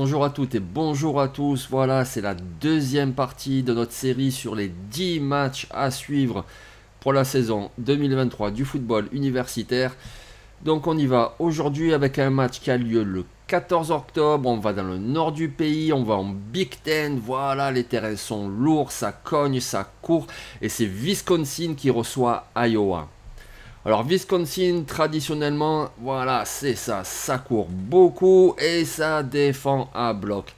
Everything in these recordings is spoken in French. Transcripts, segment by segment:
Bonjour à toutes et bonjour à tous. Voilà, c'est la deuxième partie de notre série sur les 10 matchs à suivre pour la saison 2023 du football universitaire. Donc on y va aujourd'hui avec un match qui a lieu le 14 octobre. On va dans le nord du pays, on va en Big Ten. Voilà, les terrains sont lourds, ça cogne, ça court. Et c'est Wisconsin qui reçoit Iowa. Alors Wisconsin, traditionnellement, voilà, c'est ça, ça court beaucoup et ça défend à bloc.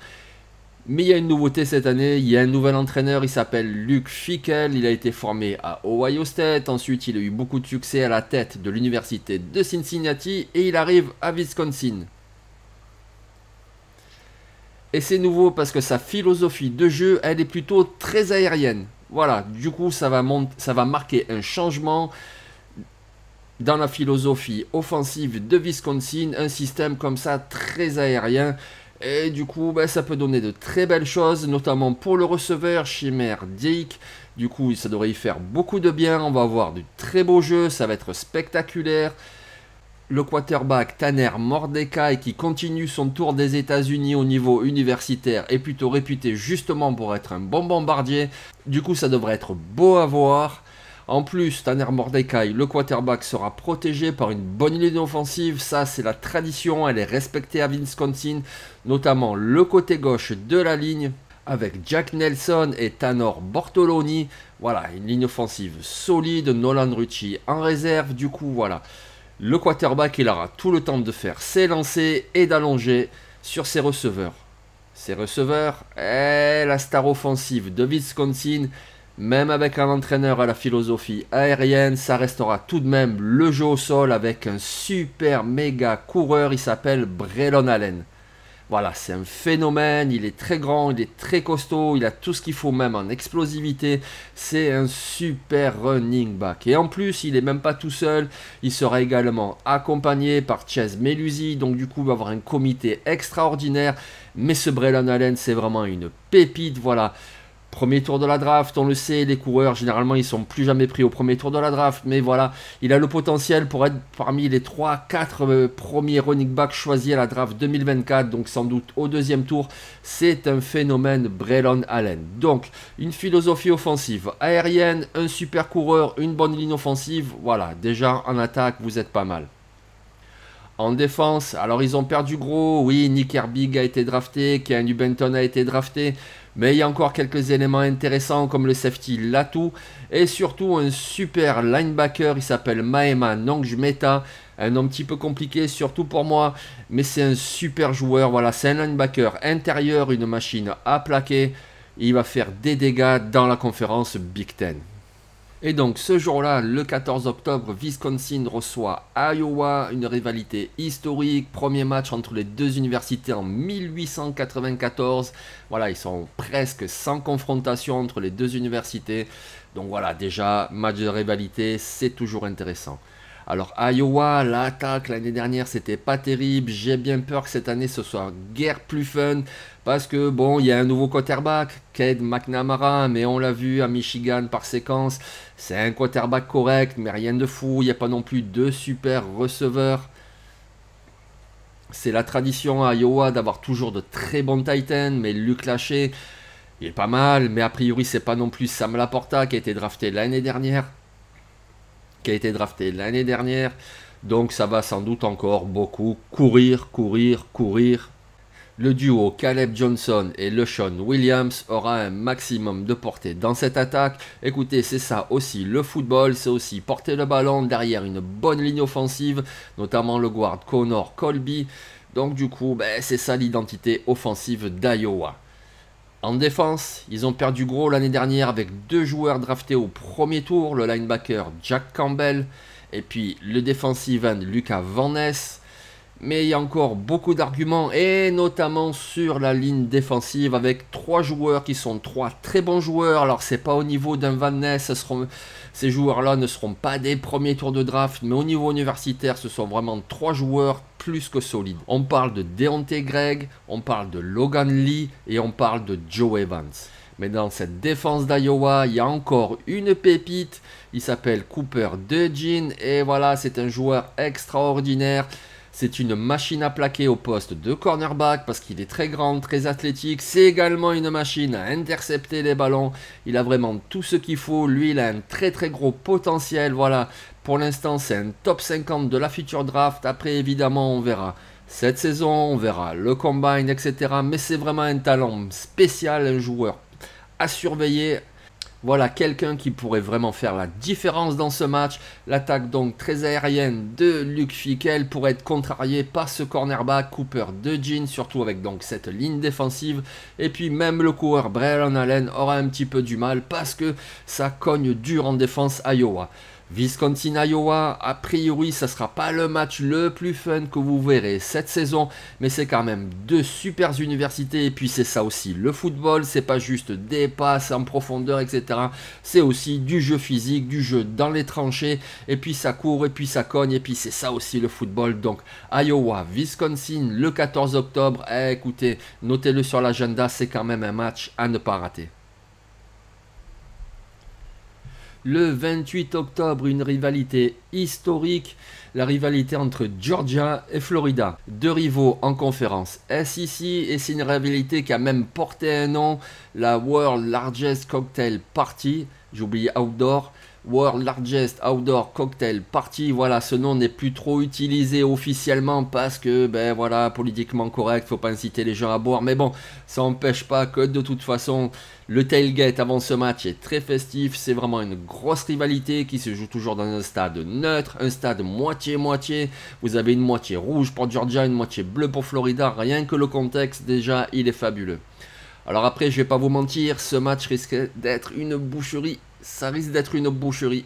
Mais il y a une nouveauté cette année, il y a un nouvel entraîneur, il s'appelle Luke Fickell, il a été formé à Ohio State, ensuite il a eu beaucoup de succès à la tête de l'université de Cincinnati et il arrive à Wisconsin. Et c'est nouveau parce que sa philosophie de jeu, elle est plutôt très aérienne. Voilà, du coup ça va marquer un changement dans la philosophie offensive de Wisconsin, un système comme ça très aérien. Et du coup, ça peut donner de très belles choses, notamment pour le receveur Chimère Dick. Du coup, ça devrait y faire beaucoup de bien. On va avoir du très beau jeu, ça va être spectaculaire. Le quarterback Tanner Mordecai, qui continue son tour des États-Unis au niveau universitaire, est plutôt réputé justement pour être un bon bombardier. Du coup, ça devrait être beau à voir. En plus, Tanner Mordecai, le quarterback, sera protégé par une bonne ligne offensive. Ça, c'est la tradition, elle est respectée à Wisconsin, notamment le côté gauche de la ligne, avec Jack Nelson et Tanner Bortoloni. Voilà, une ligne offensive solide, Nolan Rucci en réserve. Du coup, voilà, le quarterback, il aura tout le temps de faire ses lancers et d'allonger sur ses receveurs. Ses receveurs, la star offensive de Wisconsin. Même avec un entraîneur à la philosophie aérienne, ça restera tout de même le jeu au sol avec un super méga coureur, il s'appelle Braylon Allen. Voilà, c'est un phénomène, il est très grand, il est très costaud, il a tout ce qu'il faut même en explosivité. C'est un super running back. Et en plus, il n'est même pas tout seul, il sera également accompagné par Chase Melusi, donc du coup, il va avoir un comité extraordinaire. Mais ce Braylon Allen, c'est vraiment une pépite, voilà. Premier tour de la draft, on le sait, les coureurs, généralement, ils sont plus jamais pris au premier tour de la draft. Mais voilà, il a le potentiel pour être parmi les 3-4 premiers running backs choisis à la draft 2024. Donc sans doute au deuxième tour, c'est un phénomène Braylon Allen. Donc, une philosophie offensive aérienne, un super coureur, une bonne ligne offensive. Voilà, déjà en attaque, vous êtes pas mal. En défense, alors ils ont perdu gros. Oui, Nick Herbig a été drafté, Keanu Benton a été drafté. Mais il y a encore quelques éléments intéressants comme le safety Latu. Et surtout un super linebacker, il s'appelle Mahema Nongjmeta. Un nom un petit peu compliqué, surtout pour moi. Mais c'est un super joueur. Voilà, c'est un linebacker intérieur, une machine à plaquer. Il va faire des dégâts dans la conférence Big Ten. Et donc ce jour-là, le 14 octobre, Wisconsin reçoit Iowa, une rivalité historique, premier match entre les deux universités en 1894. Voilà, ils sont presque sans confrontation entre les deux universités. Donc voilà, déjà, match de rivalité, c'est toujours intéressant. Alors Iowa, l'attaque l'année dernière, c'était pas terrible. J'ai bien peur que cette année ce soit guère plus fun. Parce que bon, il y a un nouveau quarterback, Cade McNamara, mais on l'a vu à Michigan par séquence. C'est un quarterback correct, mais rien de fou. Il n'y a pas non plus de super receveurs. C'est la tradition à Iowa d'avoir toujours de très bons Titans, mais Luke Lachey, il est pas mal, mais a priori c'est pas non plus Sam Laporta qui a été drafté l'année dernière. Donc ça va sans doute encore beaucoup courir. Le duo Caleb Johnson et LeSean Williams aura un maximum de portée dans cette attaque. Écoutez, c'est ça aussi le football, c'est aussi porter le ballon derrière une bonne ligne offensive, notamment le guard Connor Colby. Donc du coup, c'est ça l'identité offensive d'Iowa. En défense, ils ont perdu gros l'année dernière avec deux joueurs draftés au premier tour, le linebacker Jack Campbell et puis le defensive end Lucas Van Ness. Mais il y a encore beaucoup d'arguments, et notamment sur la ligne défensive, avec trois joueurs qui sont trois très bons joueurs. Alors c'est pas au niveau d'un Van Ness, ces joueurs-là ne seront pas des premiers tours de draft, mais au niveau universitaire, ce sont vraiment trois joueurs plus que solides. On parle de Deontay Gregg, on parle de Logan Lee, et on parle de Joe Evans. Mais dans cette défense d'Iowa, il y a encore une pépite, il s'appelle Cooper DeJean, et voilà, c'est un joueur extraordinaire. C'est une machine à plaquer au poste de cornerback parce qu'il est très grand, très athlétique. C'est également une machine à intercepter les ballons. Il a vraiment tout ce qu'il faut. Lui, il a un très très gros potentiel. Voilà, pour l'instant, c'est un top 50 de la future draft. Après, évidemment, on verra cette saison, on verra le combine, etc. Mais c'est vraiment un talent spécial, un joueur à surveiller. Voilà quelqu'un qui pourrait vraiment faire la différence dans ce match. L'attaque donc très aérienne de Luke Fickell pourrait être contrariée par ce cornerback Cooper DeJean, surtout avec donc cette ligne défensive. Et puis même le coureur Braylon Allen aura un petit peu du mal parce que ça cogne dur en défense Iowa. Wisconsin-Iowa, a priori, ça sera pas le match le plus fun que vous verrez cette saison, mais c'est quand même deux super universités, et puis c'est ça aussi, le football, c'est pas juste des passes en profondeur, etc. C'est aussi du jeu physique, du jeu dans les tranchées, et puis ça court, et puis ça cogne, et puis c'est ça aussi le football. Donc, Iowa, Wisconsin, le 14 octobre, écoutez, notez-le sur l'agenda, c'est quand même un match à ne pas rater. Le 28 octobre, une rivalité historique, la rivalité entre Georgia et Florida. Deux rivaux en conférence SEC, et c'est une rivalité qui a même porté un nom, la World Largest Cocktail Party, j'ai oublié outdoor, World Largest Outdoor Cocktail Party. Voilà, ce nom n'est plus trop utilisé officiellement parce que, ben voilà, politiquement correct, faut pas inciter les gens à boire. Mais bon, ça n'empêche pas que de toute façon, le tailgate avant ce match est très festif. C'est vraiment une grosse rivalité qui se joue toujours dans un stade neutre, un stade moitié-moitié. Vous avez une moitié rouge pour Georgia, une moitié bleue pour Florida. Rien que le contexte, déjà, il est fabuleux. Alors après, je vais pas vous mentir, ce match risque d'être une boucherie. Ça risque d'être une boucherie.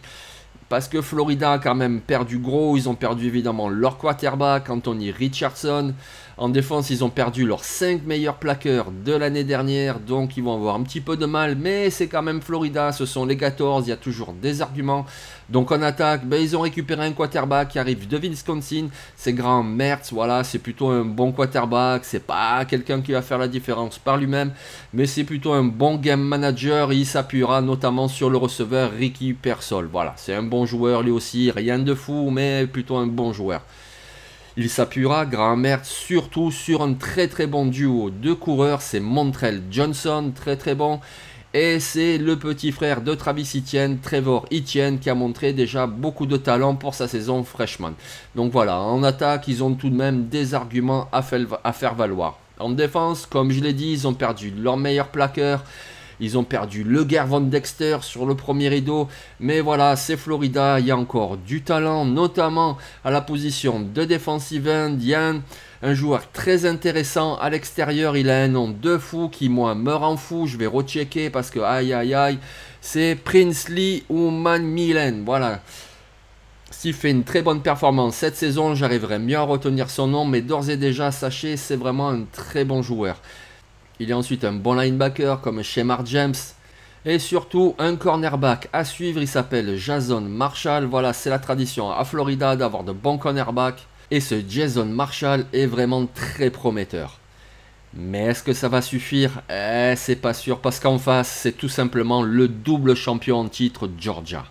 Parce que Florida a quand même perdu gros. Ils ont perdu évidemment leur quarterback, Anthony Richardson. En défense, ils ont perdu leurs 5 meilleurs plaqueurs de l'année dernière. Donc ils vont avoir un petit peu de mal. Mais c'est quand même Florida. Ce sont les 14. Il y a toujours des arguments. Donc en attaque, ben, ils ont récupéré un quarterback qui arrive de Wisconsin. C'est Graham Mertz. Voilà, c'est plutôt un bon quarterback. C'est pas quelqu'un qui va faire la différence par lui-même. Mais c'est plutôt un bon game manager. Il s'appuiera notamment sur le receveur Ricky Pearsall. Voilà, c'est un bon joueur lui aussi. Rien de fou, mais plutôt un bon joueur. Il s'appuiera, Graham Mertz, surtout sur un très très bon duo de coureurs. C'est Montrell Johnson, très très bon. Et c'est le petit frère de Travis Etienne, Trevor Etienne, qui a montré déjà beaucoup de talent pour sa saison freshman. Donc voilà, en attaque, ils ont tout de même des arguments à faire valoir. En défense, comme je l'ai dit, ils ont perdu leur meilleur plaqueur. Ils ont perdu le Gervon Dexter sur le premier rideau. Mais voilà, c'est Florida. Il y a encore du talent, notamment à la position de defensive end. Il y a un joueur très intéressant à l'extérieur. Il a un nom de fou qui, moi, me rend fou. Je vais rechecker parce que, aïe, aïe, aïe. C'est Princely Umanmielen. Voilà. S'il fait une très bonne performance cette saison, j'arriverai mieux à retenir son nom. Mais d'ores et déjà, sachez, c'est vraiment un très bon joueur. Il y a ensuite un bon linebacker comme Shemar James. Et surtout un cornerback à suivre. Il s'appelle Jason Marshall. Voilà, c'est la tradition à Florida d'avoir de bons cornerbacks. Et ce Jason Marshall est vraiment très prometteur. Mais est-ce que ça va suffire? C'est pas sûr. Parce qu'en face, c'est tout simplement le double champion en titre Georgia.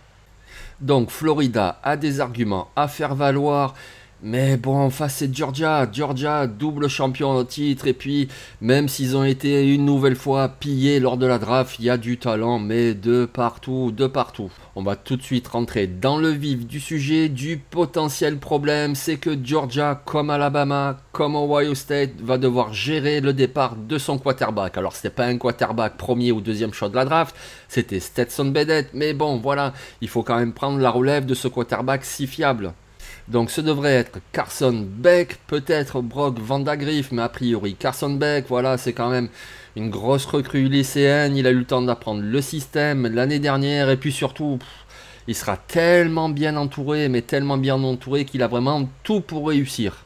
Donc Florida a des arguments à faire valoir. Mais bon, en face c'est Georgia. Georgia, double champion au titre. Et puis, même s'ils ont été une nouvelle fois pillés lors de la draft, il y a du talent, mais de partout, de partout. On va tout de suite rentrer dans le vif du sujet. Du potentiel problème, c'est que Georgia, comme Alabama, comme Ohio State, va devoir gérer le départ de son quarterback. Alors, c'était pas un quarterback premier ou deuxième choix de la draft, c'était Stetson Bennett. Mais bon, voilà, il faut quand même prendre la relève de ce quarterback si fiable. Donc ce devrait être Carson Beck, peut-être Brock Vandagriff, mais a priori Carson Beck, voilà, c'est quand même une grosse recrue lycéenne. Il a eu le temps d'apprendre le système l'année dernière, et puis surtout, il sera tellement bien entouré, mais tellement bien entouré qu'il a vraiment tout pour réussir.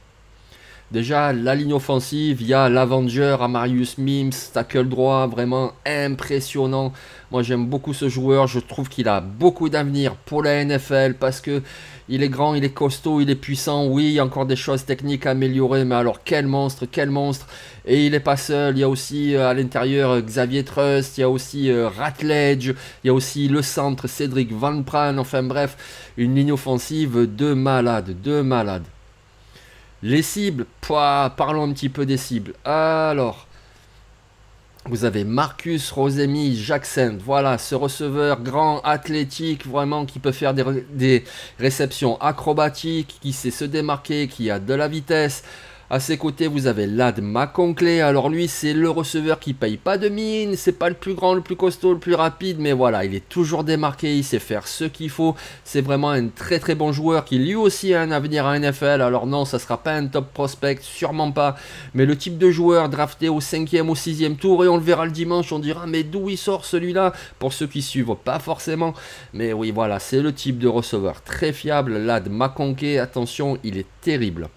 Déjà, la ligne offensive, il y a l'Avenger, Amarius Mims, tackle droit, vraiment impressionnant. Moi, j'aime beaucoup ce joueur. Je trouve qu'il a beaucoup d'avenir pour la NFL parce que il est grand, il est costaud, il est puissant. Oui, il y a encore des choses techniques à améliorer, mais alors quel monstre, quel monstre. Et il n'est pas seul. Il y a aussi à l'intérieur Xavier Trust, il y a aussi Ratledge, il y a aussi le centre Cédric Van Pran. Enfin bref, une ligne offensive de malade, de malade. Les cibles, pouah, parlons un petit peu des cibles. Alors, vous avez Marcus Rosemi Jackson, voilà, ce receveur grand, athlétique, vraiment, qui peut faire des réceptions acrobatiques, qui sait se démarquer, qui a de la vitesse. À ses côtés, vous avez Ladd McConkey. Alors lui, c'est le receveur qui paye pas de mine. C'est pas le plus grand, le plus costaud, le plus rapide. Mais voilà, il est toujours démarqué. Il sait faire ce qu'il faut. C'est vraiment un très très bon joueur qui lui aussi a un avenir à NFL. Alors non, ça sera pas un top prospect, sûrement pas. Mais le type de joueur drafté au 5e, au 6e tour. Et on le verra le dimanche. On dira, mais d'où il sort celui-là? Pour ceux qui suivent, pas forcément. Mais oui, voilà, c'est le type de receveur très fiable. Ladd McConkey, attention, il est terrible.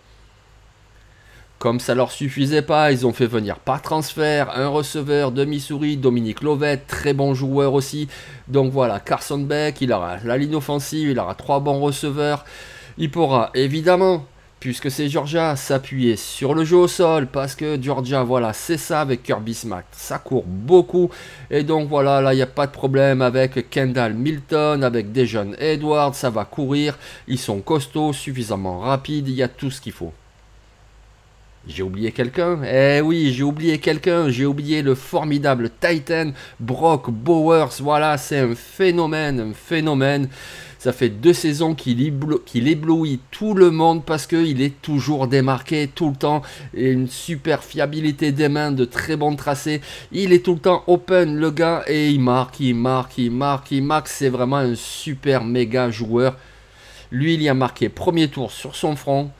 Comme ça leur suffisait pas, ils ont fait venir par transfert un receveur de Missouri, Dominique Lovett, très bon joueur aussi. Donc voilà, Carson Beck, il aura la ligne offensive, il aura 3 bons receveurs. Il pourra évidemment, puisque c'est Georgia, s'appuyer sur le jeu au sol, parce que Georgia, voilà, c'est ça avec Kirby Smart, ça court beaucoup. Et donc voilà, là, il n'y a pas de problème avec Kendall Milton, avec Dejon Edwards, ça va courir. Ils sont costauds, suffisamment rapides, il y a tout ce qu'il faut. J'ai oublié quelqu'un? Eh oui, j'ai oublié quelqu'un. J'ai oublié le formidable Titan Brock Bowers. Voilà, c'est un phénomène, un phénomène. Ça fait 2 saisons qu'il éblouit tout le monde parce qu'il est toujours démarqué tout le temps. Et une super fiabilité des mains, de très bons tracés. Il est tout le temps open, le gars, et il marque, il marque, il marque, il marque. C'est vraiment un super méga joueur. Lui, il y a marqué premier tour sur son front.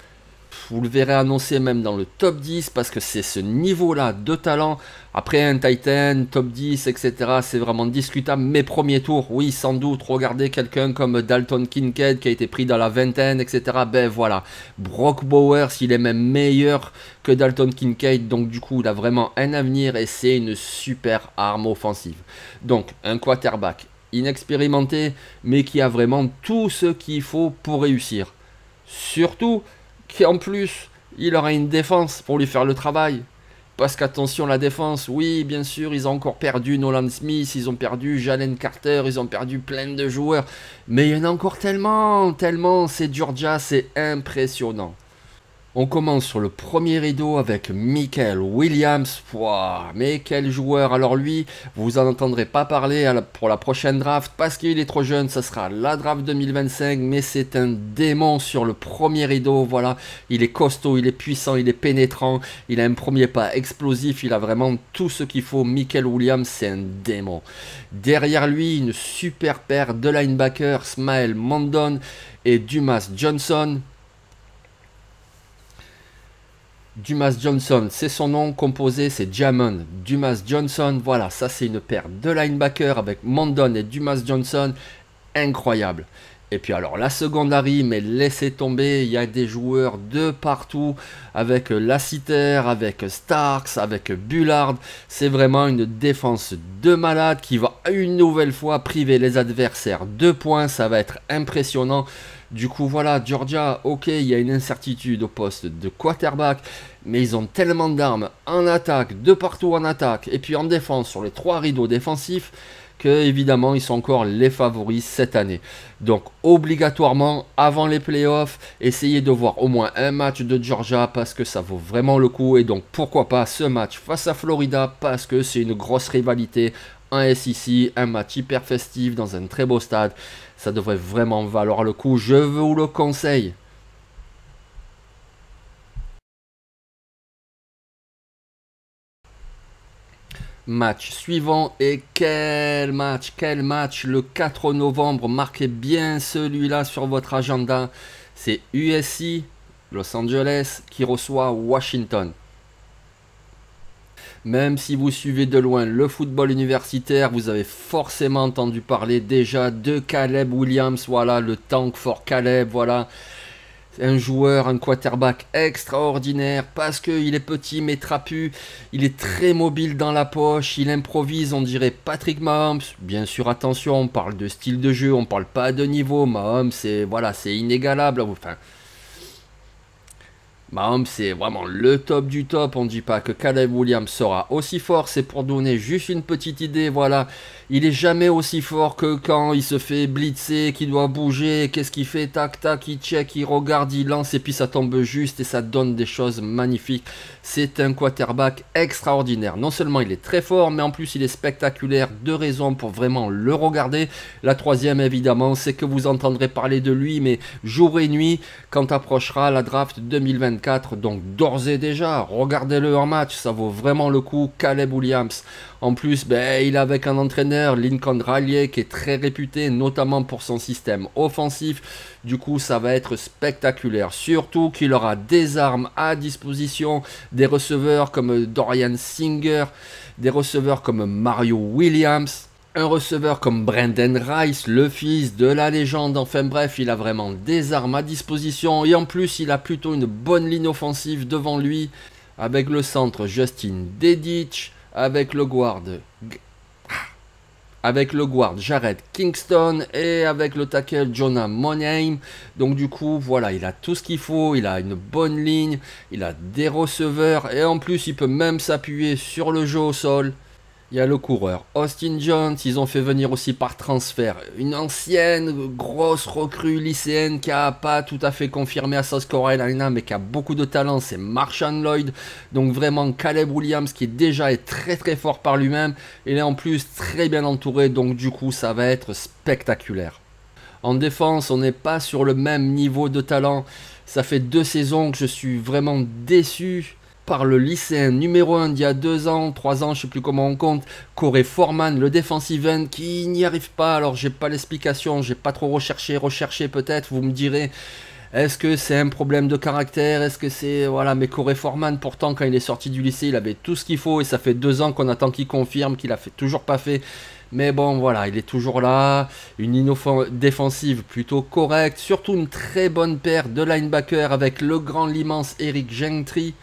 Vous le verrez annoncé même dans le top 10 parce que c'est ce niveau-là de talent. Après un Titan, top 10, etc. C'est vraiment discutable. Mais premier tour, oui, sans doute. Regardez quelqu'un comme Dalton Kincaid qui a été pris dans la vingtaine, etc. Ben voilà. Brock Bowers, il est même meilleur que Dalton Kincaid. Donc du coup, il a vraiment un avenir et c'est une super arme offensive. Donc, un quarterback inexpérimenté, mais qui a vraiment tout ce qu'il faut pour réussir. Surtout qu'en plus, il aura une défense pour lui faire le travail. Parce qu'attention, la défense, oui, bien sûr, ils ont encore perdu Nolan Smith, ils ont perdu Jalen Carter, ils ont perdu plein de joueurs. Mais il y en a encore tellement, tellement, c'est Georgia, c'est impressionnant. On commence sur le premier rideau avec Michael Williams. Wow, mais quel joueur! Alors lui, vous en entendrez pas parler pour la prochaine draft parce qu'il est trop jeune. Ça sera la draft 2025, mais c'est un démon sur le premier rideau. Voilà, il est costaud, il est puissant, il est pénétrant. Il a un premier pas explosif. Il a vraiment tout ce qu'il faut. Michael Williams, c'est un démon. Derrière lui, une super paire de linebackers, Smael Mondon et Dumas Johnson. Dumas Johnson, c'est son nom, composé c'est Jamon Dumas Johnson, voilà, ça c'est une paire de linebackers avec Mondon et Dumas Johnson, incroyable. Et puis alors la secondary, mais laissez tomber, il y a des joueurs de partout, avec Lassiter, avec Starks, avec Bullard, c'est vraiment une défense de malade qui va une nouvelle fois priver les adversaires de points, ça va être impressionnant. Du coup, voilà, Georgia, ok, il y a une incertitude au poste de quarterback, mais ils ont tellement d'armes en attaque, de partout en attaque, et puis en défense, sur les 3 rideaux défensifs, que évidemment, ils sont encore les favoris cette année. Donc, obligatoirement, avant les playoffs, essayez de voir au moins un match de Georgia, parce que ça vaut vraiment le coup, et donc, pourquoi pas ce match face à Florida, parce que c'est une grosse rivalité en SEC, un match hyper festif dans un très beau stade. Ça devrait vraiment valoir le coup, je vous le conseille. Match suivant, et quel match, le 4 novembre, marquez bien celui-là sur votre agenda. C'est USC, Los Angeles, qui reçoit Washington. Même si vous suivez de loin le football universitaire, vous avez forcément entendu parler déjà de Caleb Williams, voilà, le tank for Caleb, voilà. Un joueur, un quarterback extraordinaire parce qu'il est petit mais trapu, il est très mobile dans la poche, il improvise, on dirait Patrick Mahomes. Bien sûr, attention, on parle de style de jeu, on parle pas de niveau. Mahomes, c'est voilà, c'est inégalable. Enfin, Mahomes, c'est vraiment le top du top. On ne dit pas que Caleb Williams sera aussi fort. C'est pour donner juste une petite idée. Voilà, il est jamais aussi fort que quand il se fait blitzer, qu'il doit bouger. Qu'est-ce qu'il fait? Tac, tac, il check, il regarde, il lance et puis ça tombe juste et ça donne des choses magnifiques. C'est un quarterback extraordinaire. Non seulement il est très fort, mais en plus il est spectaculaire. Deux raisons pour vraiment le regarder. La troisième, évidemment, c'est que vous entendrez parler de lui, mais jour et nuit, quand approchera la draft 2024. Donc d'ores et déjà, regardez-le en match, ça vaut vraiment le coup. Caleb Williams. En plus, ben, il est avec un entraîneur, Lincoln Riley, qui est très réputé, notamment pour son système offensif. Du coup, ça va être spectaculaire. Surtout qu'il aura des armes à disposition, des receveurs comme Dorian Singer, des receveurs comme Mario Williams. Un receveur comme Brandon Rice, le fils de la légende, enfin bref, il a vraiment des armes à disposition et en plus il a plutôt une bonne ligne offensive devant lui avec le centre Justin Dedich, avec le guard Jared Kingston et avec le tackle Jonah Monheim. Donc du coup, voilà, il a tout ce qu'il faut, il a une bonne ligne, il a des receveurs et en plus il peut même s'appuyer sur le jeu au sol. Il y a le coureur Austin Jones, ils ont fait venir aussi par transfert une ancienne grosse recrue lycéenne qui a pas tout à fait confirmé à South Carolina mais qui a beaucoup de talent, c'est Marshawn Lloyd. Donc vraiment Caleb Williams qui déjà est très très fort par lui-même, il est en plus très bien entouré, donc du coup ça va être spectaculaire. En défense, on n'est pas sur le même niveau de talent, ça fait 2 saisons que je suis vraiment déçu par le lycéen numéro 1 d'il y a 2 ans, 3 ans, je sais plus comment on compte, Corey Foreman, le defensive end, qui n'y arrive pas. Alors j'ai pas l'explication, j'ai pas trop recherché peut-être, vous me direz, est-ce que c'est un problème de caractère, est-ce que c'est, voilà, mais Corey Foreman, pourtant quand il est sorti du lycée, il avait tout ce qu'il faut, et ça fait 2 ans qu'on attend qu'il confirme, qu'il a toujours pas fait. Mais bon, voilà, il est toujours là, une ligne défensive plutôt correcte, surtout une très bonne paire de linebackers avec le grand, l'immense Eric Gentry.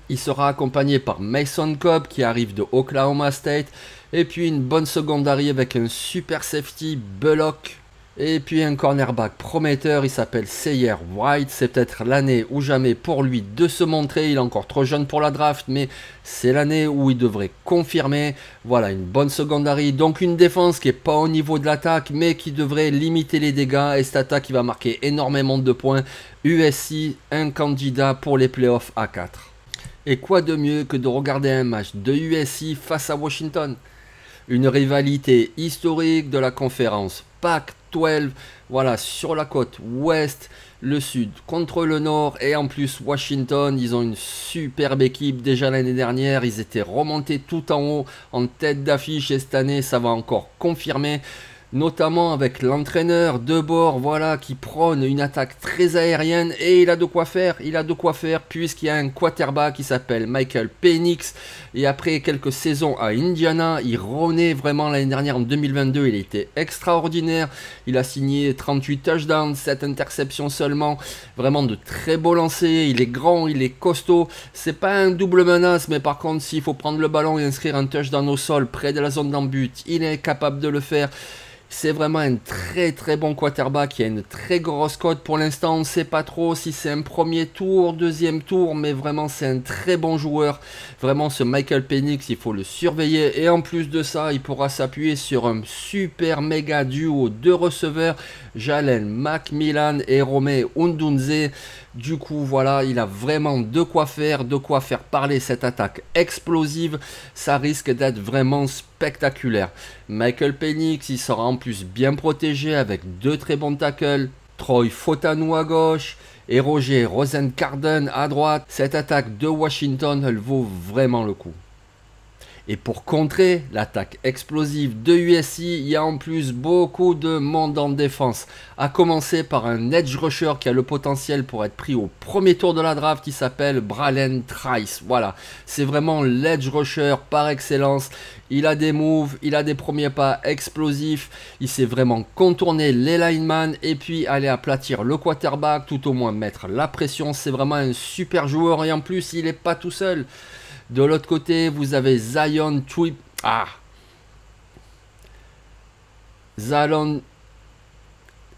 Il sera accompagné par Mason Cobb qui arrive de Oklahoma State. Et puis une bonne secondary avec un super safety Bullock. Et puis un cornerback prometteur, il s'appelle Sayer White. C'est peut-être l'année ou jamais pour lui de se montrer. Il est encore trop jeune pour la draft, mais c'est l'année où il devrait confirmer. Voilà, une bonne secondary. Donc une défense qui n'est pas au niveau de l'attaque, mais qui devrait limiter les dégâts. Et cette attaque qui va marquer énormément de points. USC, un candidat pour les playoffs à 4. Et quoi de mieux que de regarder un match de USC face à Washington? Une rivalité historique de la conférence Pac-12, voilà, sur la côte ouest, le sud contre le nord, et en plus Washington, ils ont une superbe équipe. Déjà l'année dernière, ils étaient remontés tout en haut, en tête d'affiche, et cette année, ça va encore confirmer. Notamment avec l'entraîneur de bord, voilà, qui prône une attaque très aérienne, et il a de quoi faire puisqu'il y a un quarterback qui s'appelle Michael Penix, et après quelques saisons à Indiana, il renaît vraiment l'année dernière en 2022, il était extraordinaire, il a signé 38 touchdowns, 7 interceptions seulement, vraiment de très beaux lancers, il est grand, il est costaud, c'est pas un double menace, mais par contre s'il faut prendre le ballon et inscrire un touchdown au sol près de la zone d'embut, il est capable de le faire. C'est vraiment un très très bon quarterback qui a une très grosse cote. Pour l'instant, on ne sait pas trop si c'est un premier tour, deuxième tour, mais vraiment c'est un très bon joueur. Vraiment ce Michael Penix, il faut le surveiller. Et en plus de ça, il pourra s'appuyer sur un super méga duo de receveurs, Jalen McMillan et Rome Odunze. Du coup, voilà, il a vraiment de quoi faire parler cette attaque explosive. Ça risque d'être vraiment spectaculaire. Michael Penix, il sera en plus bien protégé avec 2 très bons tackles. Troy Fautanu à gauche et Roger Rosengarten à droite. Cette attaque de Washington, elle vaut vraiment le coup. Et pour contrer l'attaque explosive de USC, il y a en plus beaucoup de monde en défense. À commencer par un edge rusher qui a le potentiel pour être pris au premier tour de la draft, qui s'appelle Bralen Trice. Voilà, c'est vraiment l'edge rusher par excellence. Il a des moves, il a des premiers pas explosifs. Il sait vraiment contourner les linemen et puis aller aplatir le quarterback, tout au moins mettre la pression. C'est vraiment un super joueur et en plus, il n'est pas tout seul. De l'autre côté, vous avez Zion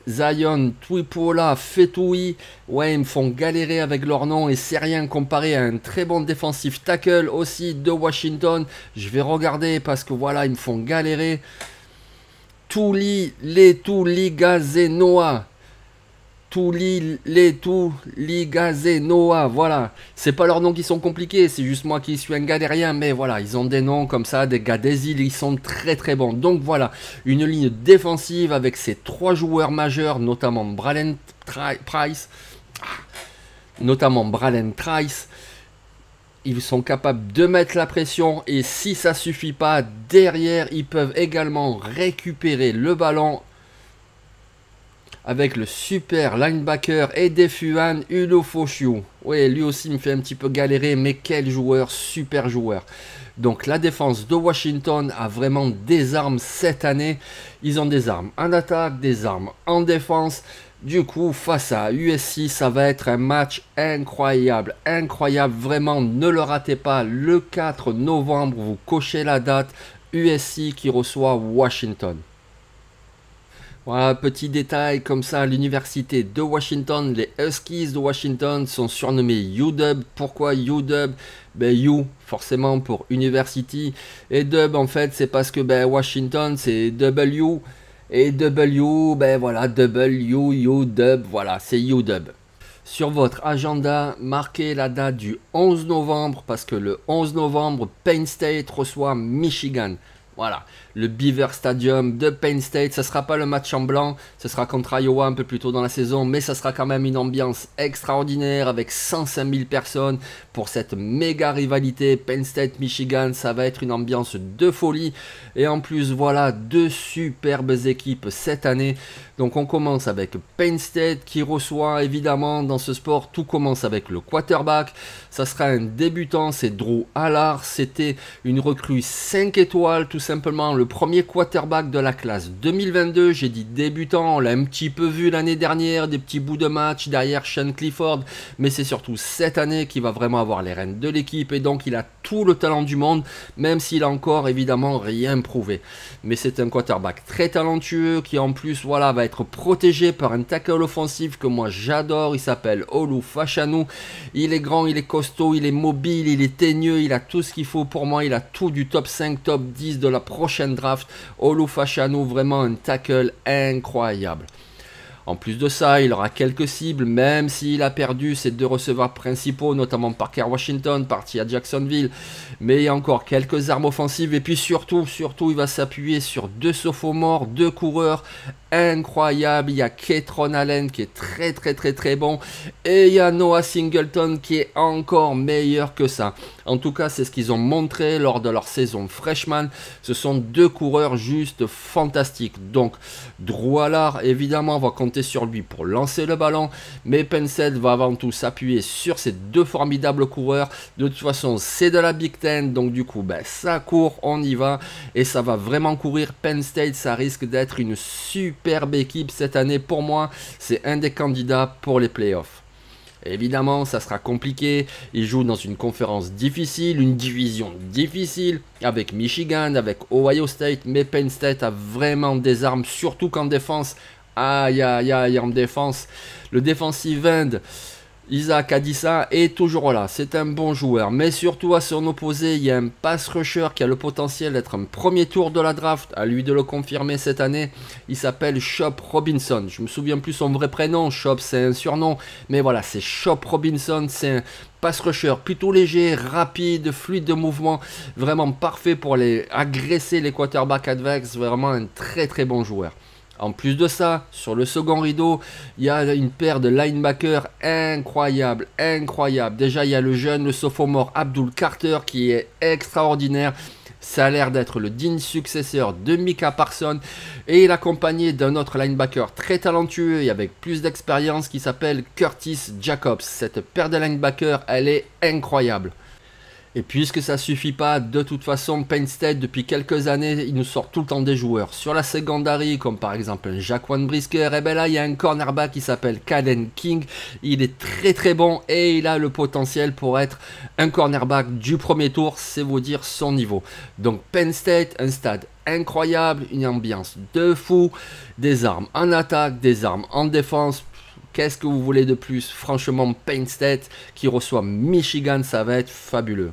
Zion, Tuipuola, Fetoui, ouais, ils me font galérer avec leur nom et c'est rien comparé à un très bon défensif tackle aussi de Washington. Je vais regarder parce que voilà, ils me font galérer. Tuligazenoa. Tuligazenoa, voilà. C'est pas leurs noms qui sont compliqués, c'est juste moi qui suis un galérien, mais voilà, ils ont des noms comme ça, des gars des îles, ils sont très très bons. Donc voilà, une ligne défensive avec ces 3 joueurs majeurs, notamment Bralen Trice. Ils sont capables de mettre la pression et si ça suffit pas, derrière, ils peuvent également récupérer le ballon avec le super linebacker Edefuan Ulofoshu. Oui, lui aussi me fait un petit peu galérer, mais quel joueur, super joueur. Donc la défense de Washington a vraiment des armes cette année. Ils ont des armes en attaque, des armes en défense. Du coup, face à USC, ça va être un match incroyable. Incroyable, vraiment, ne le ratez pas. Le 4 novembre, vous cochez la date. USC qui reçoit Washington. Voilà, petit détail comme ça, à l'université de Washington, les Huskies de Washington sont surnommés UW. Pourquoi UW? Ben U, forcément pour University. Et Dub, en fait, c'est parce que ben, Washington, c'est W. Et W, ben voilà, UW, voilà, c'est UW. Sur votre agenda, marquez la date du 11 novembre, parce que le 11 novembre, Penn State reçoit Michigan. Voilà, le Beaver Stadium de Penn State, ce ne sera pas le match en blanc, ce sera contre Iowa un peu plus tôt dans la saison, mais ça sera quand même une ambiance extraordinaire avec 105 000 personnes pour cette méga rivalité Penn State-Michigan, ça va être une ambiance de folie. Et en plus, voilà, 2 superbes équipes cette année. Donc on commence avec Penn State qui reçoit évidemment dans ce sport, tout commence avec le quarterback. Ça sera un débutant, c'est Drew Allard, c'était une recrue 5 étoiles tout simplement, le premier quarterback de la classe 2022. J'ai dit débutant, on l'a un petit peu vu l'année dernière, des petits bouts de match derrière Sean Clifford, mais c'est surtout cette année qu'il va vraiment avoir les rênes de l'équipe et donc il a tout le talent du monde, même s'il a encore évidemment rien prouvé. Mais c'est un quarterback très talentueux qui en plus voilà va être protégé par un tackle offensif que moi j'adore, il s'appelle Olu Fashanu. Il est grand, il est costaud, il est mobile, il est teigneux, il a tout ce qu'il faut pour moi, il a tout du top 5, top 10 de la prochaine draft. Olu Fashanu, vraiment un tackle incroyable. En plus de ça, il aura quelques cibles, même s'il a perdu ses 2 receveurs principaux, notamment Parker Washington, parti à Jacksonville. Mais il y a encore quelques armes offensives. Et puis surtout, il va s'appuyer sur 2 sophomores, 2 coureurs incroyables. Il y a Ketron Allen qui est très bon. Et il y a Noah Singleton qui est encore meilleur que ça. En tout cas, c'est ce qu'ils ont montré lors de leur saison freshman. Ce sont 2 coureurs juste fantastiques. Donc, Drew Allard, évidemment, va compter sur lui pour lancer le ballon, mais Penn State va avant tout s'appuyer sur ces 2 formidables coureurs. De toute façon, c'est de la Big Ten, donc du coup, ben, ça court, on y va, et ça va vraiment courir. Penn State, ça risque d'être une superbe équipe cette année pour moi. C'est un des candidats pour les playoffs. Évidemment, ça sera compliqué. Ils jouent dans une conférence difficile, une division difficile, avec Michigan, avec Ohio State, mais Penn State a vraiment des armes, surtout qu'en défense. Aïe, en défense. Le defensive end, Isaac Adissa est toujours là. C'est un bon joueur. Mais surtout à son opposé, il y a un pass rusher qui a le potentiel d'être un premier tour de la draft. À lui de le confirmer cette année. Il s'appelle Chop Robinson. Je me souviens plus son vrai prénom. Chop, c'est un surnom. Mais voilà, c'est Chop Robinson. C'est un pass rusher plutôt léger, rapide, fluide de mouvement. Vraiment parfait pour agresser les quarterbacks adverses. Vraiment un très bon joueur. En plus de ça, sur le second rideau, il y a une paire de linebackers incroyable. Déjà, il y a le jeune, le sophomore Abdul Carter qui est extraordinaire. Ça a l'air d'être le digne successeur de Micah Parsons. Et il est accompagné d'un autre linebacker très talentueux et avec plus d'expérience qui s'appelle Curtis Jacobs. Cette paire de linebackers, elle est incroyable. Et puisque ça suffit pas, de toute façon, Penn State, depuis quelques années, il nous sort tout le temps des joueurs. Sur la secondary, comme par exemple Jaquan Brisker, et ben là, il y a un cornerback qui s'appelle Caden King. Il est très très bon et il a le potentiel pour être un cornerback du premier tour, c'est vous dire son niveau. Donc Penn State, un stade incroyable, une ambiance de fou, des armes en attaque, des armes en défense. Qu'est-ce que vous voulez de plus? Franchement, Penn State qui reçoit Michigan, ça va être fabuleux.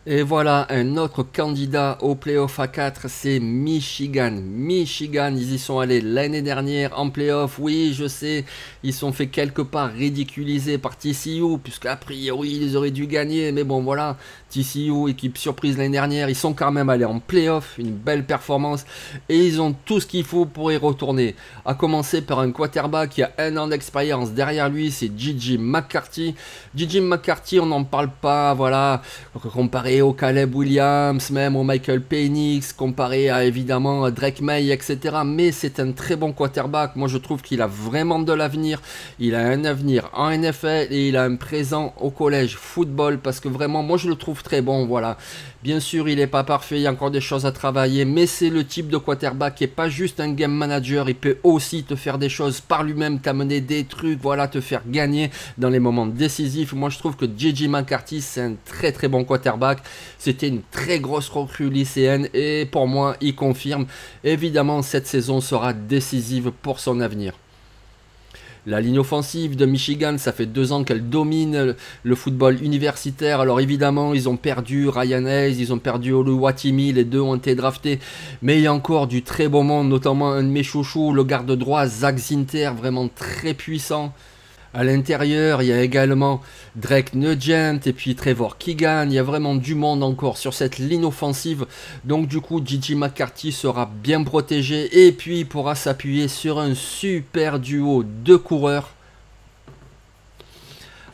Et voilà un autre candidat au playoff A4, c'est Michigan. Michigan, ils y sont allés l'année dernière en playoff. Oui, je sais, ils sont fait quelque part ridiculiser par TCU, puisqu'à priori, ils auraient dû gagner. Mais bon, voilà, TCU, équipe surprise l'année dernière, ils sont quand même allés en playoff, une belle performance. Et ils ont tout ce qu'il faut pour y retourner. À commencer par un quarterback qui a 1 an d'expérience. Derrière lui, c'est J.J. McCarthy. J.J. McCarthy, on n'en parle pas, voilà, comparé au Caleb Williams, même au Michael Penix, comparé à évidemment Drake May, etc. Mais c'est un très bon quarterback. Moi je trouve qu'il a vraiment de l'avenir. Il a un avenir en NFL et il a un présent au collège football parce que vraiment moi je le trouve très bon. Voilà. Bien sûr il n'est pas parfait, il y a encore des choses à travailler, mais c'est le type de quarterback qui n'est pas juste un game manager. Il peut aussi te faire des choses par lui-même, t'amener des trucs, voilà, te faire gagner dans les moments décisifs. Moi je trouve que J.J. McCarthy c'est un très très bon quarterback. C'était une très grosse recrue lycéenne et pour moi, il confirme. Évidemment, cette saison sera décisive pour son avenir. La ligne offensive de Michigan, ça fait 2 ans qu'elle domine le football universitaire. Alors évidemment, ils ont perdu Ryan Hayes, ils ont perdu Oluwatimi, les deux ont été draftés. Mais il y a encore du très beau monde, notamment un de mes chouchous, le garde droit Zach Zinter, vraiment très puissant. À l'intérieur, il y a également Drake Nugent et puis Trevor Keegan. Il y a vraiment du monde encore sur cette ligne offensive. Donc du coup, J.J. McCarthy sera bien protégé et puis il pourra s'appuyer sur un super duo de coureurs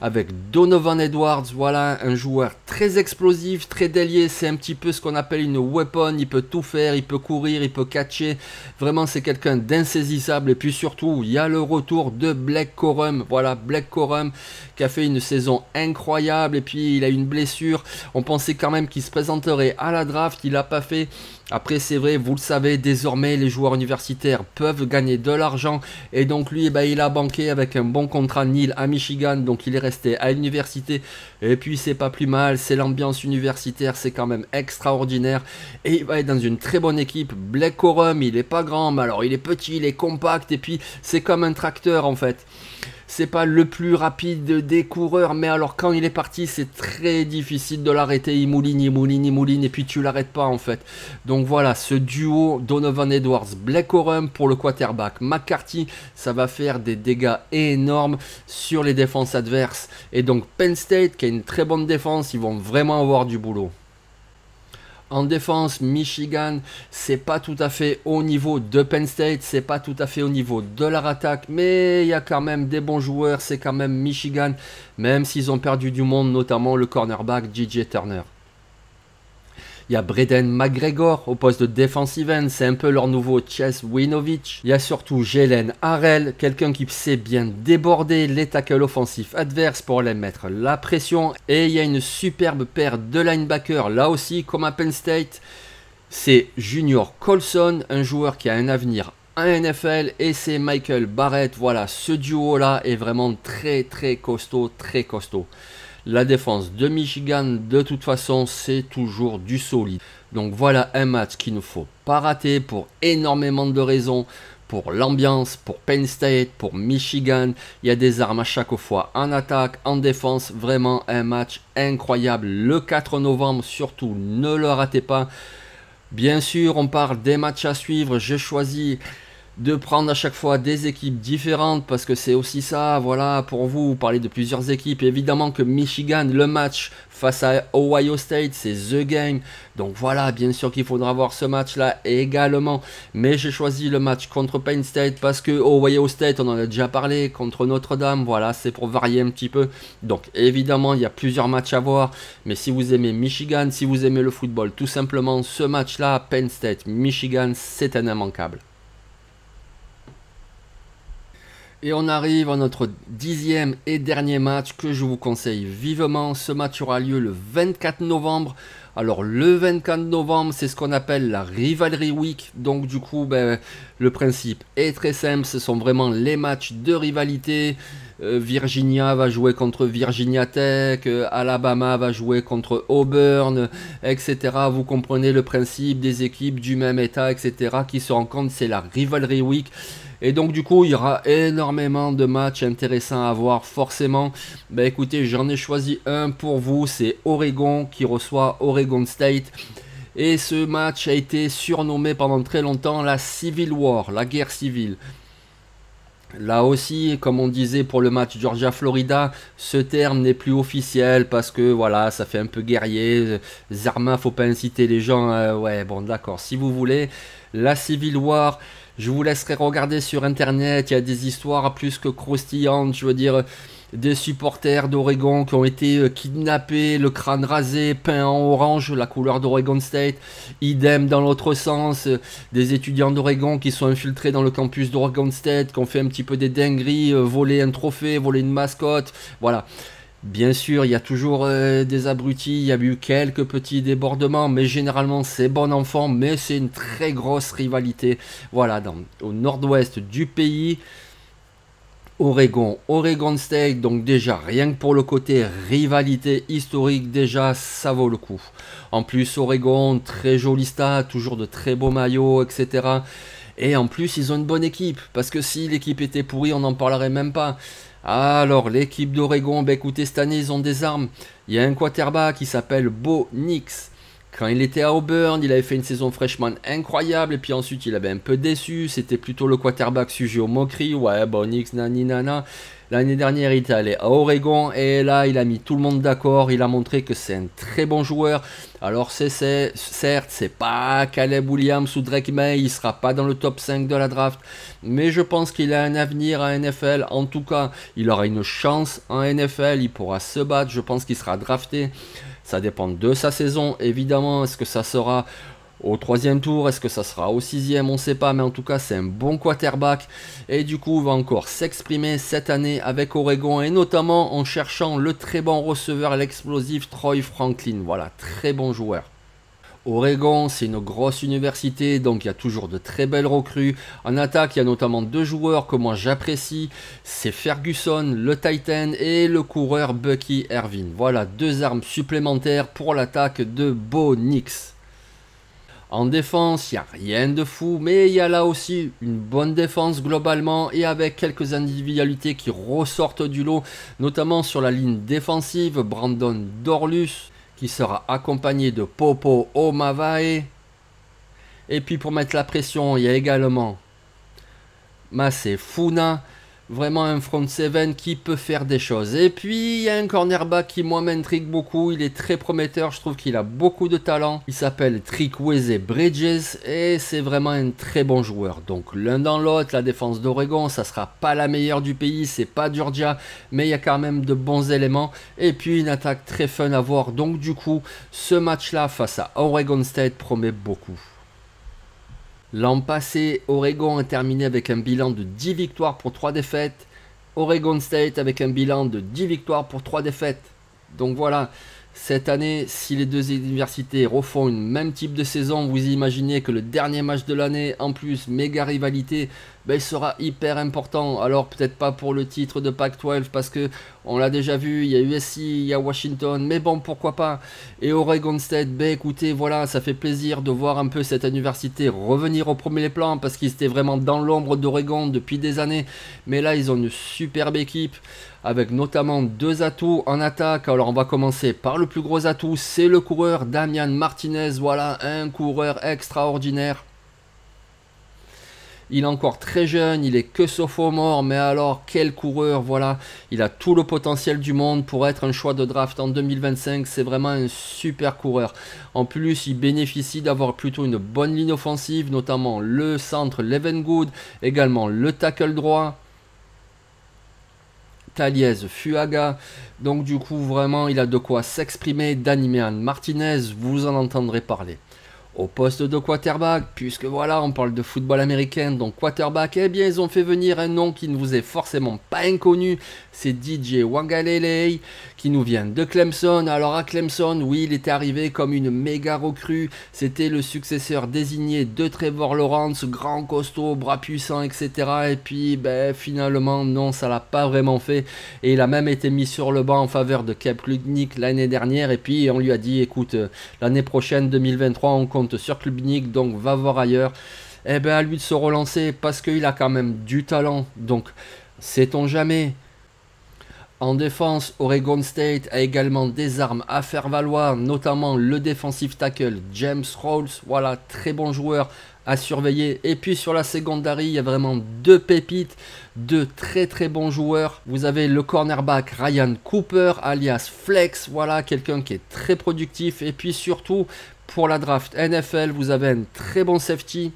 avec Donovan Edwards, voilà, un joueur très explosif, très délié, c'est un petit peu ce qu'on appelle une weapon, il peut tout faire, il peut courir, il peut catcher, vraiment c'est quelqu'un d'insaisissable, et puis surtout, il y a le retour de Blake Corum, voilà, Blake Corum qui a fait une saison incroyable, et puis il a une blessure, on pensait quand même qu'il se présenterait à la draft, il l'a pas fait. Après c'est vrai, vous le savez, désormais les joueurs universitaires peuvent gagner de l'argent et donc lui il a banqué avec un bon contrat nil à Michigan, donc il est resté à l'université et puis c'est pas plus mal, c'est l'ambiance universitaire, c'est quand même extraordinaire et il va être dans une très bonne équipe. Blake Corum, il est pas grand mais alors il est petit, il est compact et puis c'est comme un tracteur en fait. C'est pas le plus rapide des coureurs, mais alors quand il est parti, c'est très difficile de l'arrêter. Il mouline, il mouline, il mouline, et puis tu l'arrêtes pas en fait. Donc voilà, ce duo Donovan Edwards, Blake Corum pour le quarterback. McCarthy, ça va faire des dégâts énormes sur les défenses adverses. Et donc Penn State, qui a une très bonne défense, ils vont vraiment avoir du boulot. En défense, Michigan, c'est pas tout à fait au niveau de Penn State, c'est pas tout à fait au niveau de leur attaque, mais il y a quand même des bons joueurs, c'est quand même Michigan, même s'ils ont perdu du monde, notamment le cornerback J.J. Turner. Il y a Braden McGregor au poste de defensive end, c'est un peu leur nouveau Chase Winovich. Il y a surtout Jalen Harrell, quelqu'un qui sait bien déborder les tackles offensifs adverses pour les mettre la pression. Et il y a une superbe paire de linebackers, là aussi comme à Penn State. C'est Junior Colson, un joueur qui a un avenir en NFL, et c'est Michael Barrett. Voilà, ce duo là est vraiment très costaud, très costaud. La défense de Michigan, de toute façon, c'est toujours du solide. Donc voilà un match qu'il ne faut pas rater pour énormément de raisons. Pour l'ambiance, pour Penn State, pour Michigan. Il y a des armes à chaque fois en attaque, en défense. Vraiment un match incroyable. Le 4 novembre, surtout, ne le ratez pas. Bien sûr, on parle des matchs à suivre. J'ai choisi de prendre à chaque fois des équipes différentes parce que c'est aussi ça, voilà, pour vous parler de plusieurs équipes. Évidemment que Michigan, le match face à Ohio State, c'est the game, donc voilà, bien sûr qu'il faudra voir ce match là également, mais j'ai choisi le match contre Penn State parce que Ohio State, on en a déjà parlé, contre Notre-Dame, voilà, c'est pour varier un petit peu. Donc évidemment il y a plusieurs matchs à voir, mais si vous aimez Michigan, si vous aimez le football, tout simplement ce match là, Penn State Michigan, c'est un immanquable. Et on arrive à notre 10e et dernier match que je vous conseille vivement. Ce match aura lieu le 24 novembre. Alors le 24 novembre, c'est ce qu'on appelle la Rivalry Week. Donc du coup, le principe est très simple. Ce sont vraiment les matchs de rivalité. Virginia va jouer contre Virginia Tech. Alabama va jouer contre Auburn, etc. Vous comprenez le principe des équipes du même état, etc. qui se rencontrent. C'est la Rivalry Week. Et donc du coup il y aura énormément de matchs intéressants à voir forcément. Écoutez, j'en ai choisi un pour vous, c'est Oregon qui reçoit Oregon State. Et ce match a été surnommé pendant très longtemps la Civil War, la guerre civile. Là aussi, comme on disait pour le match Georgia-Florida, ce terme n'est plus officiel parce que voilà, ça fait un peu guerrier. Zarma, faut pas inciter les gens. Ouais, bon, d'accord. Si vous voulez, la Civil War, je vous laisserai regarder sur internet. Il y a des histoires plus que croustillantes. Je veux dire, des supporters d'Oregon qui ont été kidnappés, le crâne rasé, peint en orange, la couleur d'Oregon State. Idem dans l'autre sens, des étudiants d'Oregon qui sont infiltrés dans le campus d'Oregon State, qui ont fait un petit peu des dingueries, volé un trophée, volé une mascotte. Voilà. Bien sûr, il y a toujours des abrutis, il y a eu quelques petits débordements, mais généralement c'est bon enfant, mais c'est une très grosse rivalité. Voilà, au nord-ouest du pays, Oregon State, donc déjà rien que pour le côté rivalité historique, déjà ça vaut le coup. En plus, Oregon, très joli stade, toujours de très beaux maillots, etc. Et en plus, ils ont une bonne équipe, parce que si l'équipe était pourrie, on n'en parlerait même pas. Alors, l'équipe d'Oregon, écoutez, cette année, ils ont des armes. Il y a un quarterback qui s'appelle Bo Nix. Quand il était à Auburn, il avait fait une saison freshman incroyable. Et puis ensuite, il avait un peu déçu. C'était plutôt le quarterback sujet aux moqueries. Ouais, Bo Nix, nani, nana. L'année dernière, il était allé à Oregon. Et là, il a mis tout le monde d'accord. Il a montré que c'est un très bon joueur. Alors, certes, c'est pas Caleb Williams ou Drake May. Il sera pas dans le top 5 de la draft. Mais je pense qu'il a un avenir à NFL. En tout cas, il aura une chance en NFL. Il pourra se battre. Je pense qu'il sera drafté. Ça dépend de sa saison, évidemment. Est-ce que ça sera au 3e tour? Est-ce que ça sera au 6e? On ne sait pas. Mais en tout cas, c'est un bon quarterback. Et du coup, il va encore s'exprimer cette année avec Oregon. Et notamment en cherchant le très bon receveur, l'explosif Troy Franklin. Voilà, très bon joueur. Oregon, c'est une grosse université, donc il y a toujours de très belles recrues. En attaque, il y a notamment 2 joueurs que moi j'apprécie. C'est Ferguson, le Titan, et le coureur Bucky Irving. Voilà, 2 armes supplémentaires pour l'attaque de Bo Nix. En défense, il n'y a rien de fou, mais il y a là aussi une bonne défense globalement et avec quelques individualités qui ressortent du lot, notamment sur la ligne défensive, Brandon Dorlus, qui sera accompagné de Popo Omavae. Et puis pour mettre la pression, il y a également Massé Funa, vraiment un front seven qui peut faire des choses. Et puis il y a un cornerback qui moi m'intrigue beaucoup, il est très prometteur, je trouve qu'il a beaucoup de talent. Il s'appelle Trikweze Bridges et c'est vraiment un très bon joueur. Donc l'un dans l'autre, la défense d'Oregon, ça sera pas la meilleure du pays, c'est pas Georgia, mais il y a quand même de bons éléments. Et puis une attaque très fun à voir. Donc du coup, ce match-là face à Oregon State promet beaucoup. L'an passé, Oregon a terminé avec un bilan de 10 victoires pour 3 défaites. Oregon State avec un bilan de 10 victoires pour 3 défaites. Donc voilà, cette année, si les deux universités refont une même type de saison, vous imaginez que le dernier match de l'année, en plus, méga rivalité, il sera hyper important. Alors peut-être pas pour le titre de Pac-12 parce que on l'a déjà vu, il y a USC, il y a Washington, mais bon, pourquoi pas. Et Oregon State, écoutez, voilà, ça fait plaisir de voir un peu cette université revenir au premier plan parce qu'ils étaient vraiment dans l'ombre d'Oregon depuis des années. Mais là, ils ont une superbe équipe avec notamment 2 atouts en attaque. Alors on va commencer par le plus gros atout, c'est le coureur Damian Martinez. Voilà, un coureur extraordinaire. Il est encore très jeune, il est que sophomore, mais alors quel coureur, voilà. Il a tout le potentiel du monde pour être un choix de draft en 2025, c'est vraiment un super coureur. En plus, il bénéficie d'avoir plutôt une bonne ligne offensive, notamment le centre Levengood, également le tackle droit. Taliez Fuaga, donc du coup vraiment il a de quoi s'exprimer. Damian Martinez, vous en entendrez parler. Au poste de quarterback, puisque voilà, on parle de football américain, donc quarterback, eh bien ils ont fait venir un nom qui ne vous est forcément pas inconnu, c'est DJ Wangalele, qui nous vient de Clemson. Alors à Clemson, oui, il était arrivé comme une méga recrue, c'était le successeur désigné de Trevor Lawrence, grand costaud, bras puissant, etc. Et puis ben, finalement, non, ça l'a pas vraiment fait, et il a même été mis sur le banc en faveur de Cap Klubnik l'année dernière, et puis on lui a dit, écoute, l'année prochaine, 2023, on compte sur Klubnik, donc va voir ailleurs. Et bien à lui de se relancer parce qu'il a quand même du talent, donc sait-on jamais. En défense, Oregon State a également des armes à faire valoir, notamment le defensive tackle James Rawls, voilà, très bon joueur à surveiller. Et puis sur la secondary, il y a vraiment deux pépites, deux très très bons joueurs. Vous avez le cornerback Ryan Cooper, alias Flex, voilà, quelqu'un qui est très productif. Et puis surtout, pour la draft NFL, vous avez un très bon safety.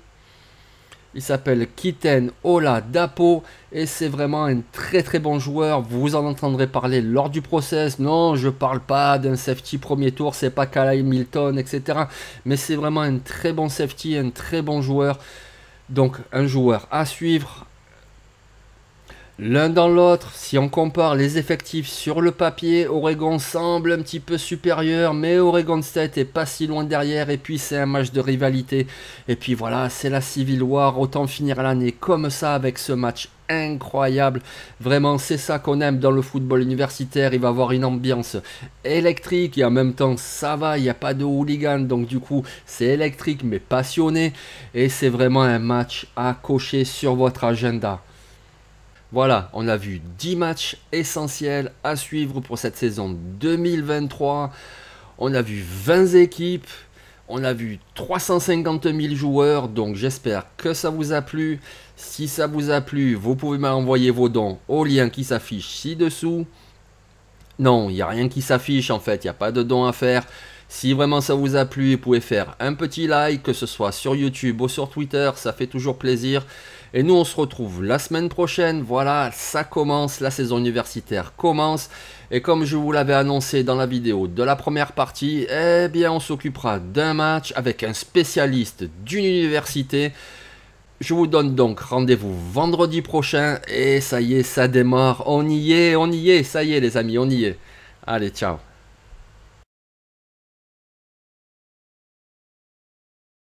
Il s'appelle Kiten Oladapo et c'est vraiment un très très bon joueur. Vous en entendrez parler lors du process. Non, je parle pas d'un safety premier tour, c'est pas Kyle Milton, etc. Mais c'est vraiment un très bon safety, un très bon joueur. Donc un joueur à suivre. L'un dans l'autre, si on compare les effectifs sur le papier, Oregon semble un petit peu supérieur, mais Oregon State est pas si loin derrière, et puis c'est un match de rivalité, et puis voilà, c'est la Civil War, autant finir l'année comme ça avec ce match incroyable. Vraiment, c'est ça qu'on aime dans le football universitaire, il va avoir une ambiance électrique, et en même temps, ça va, il n'y a pas de hooligan, donc du coup, c'est électrique, mais passionné, et c'est vraiment un match à cocher sur votre agenda. Voilà, on a vu 10 matchs essentiels à suivre pour cette saison 2023. On a vu 20 équipes. On a vu 350 000 joueurs. Donc j'espère que ça vous a plu. Si ça vous a plu, vous pouvez m'envoyer vos dons au lien qui s'affiche ci-dessous. Non, il n'y a rien qui s'affiche en fait. Il n'y a pas de dons à faire. Si vraiment ça vous a plu, vous pouvez faire un petit like, que ce soit sur YouTube ou sur Twitter. Ça fait toujours plaisir. Et nous, on se retrouve la semaine prochaine. Voilà, ça commence, la saison universitaire commence. Et comme je vous l'avais annoncé dans la vidéo de la première partie, eh bien, on s'occupera d'un match avec un spécialiste d'une université. Je vous donne donc rendez-vous vendredi prochain. Et ça y est, ça démarre. On y est, ça y est les amis, on y est. Allez, ciao.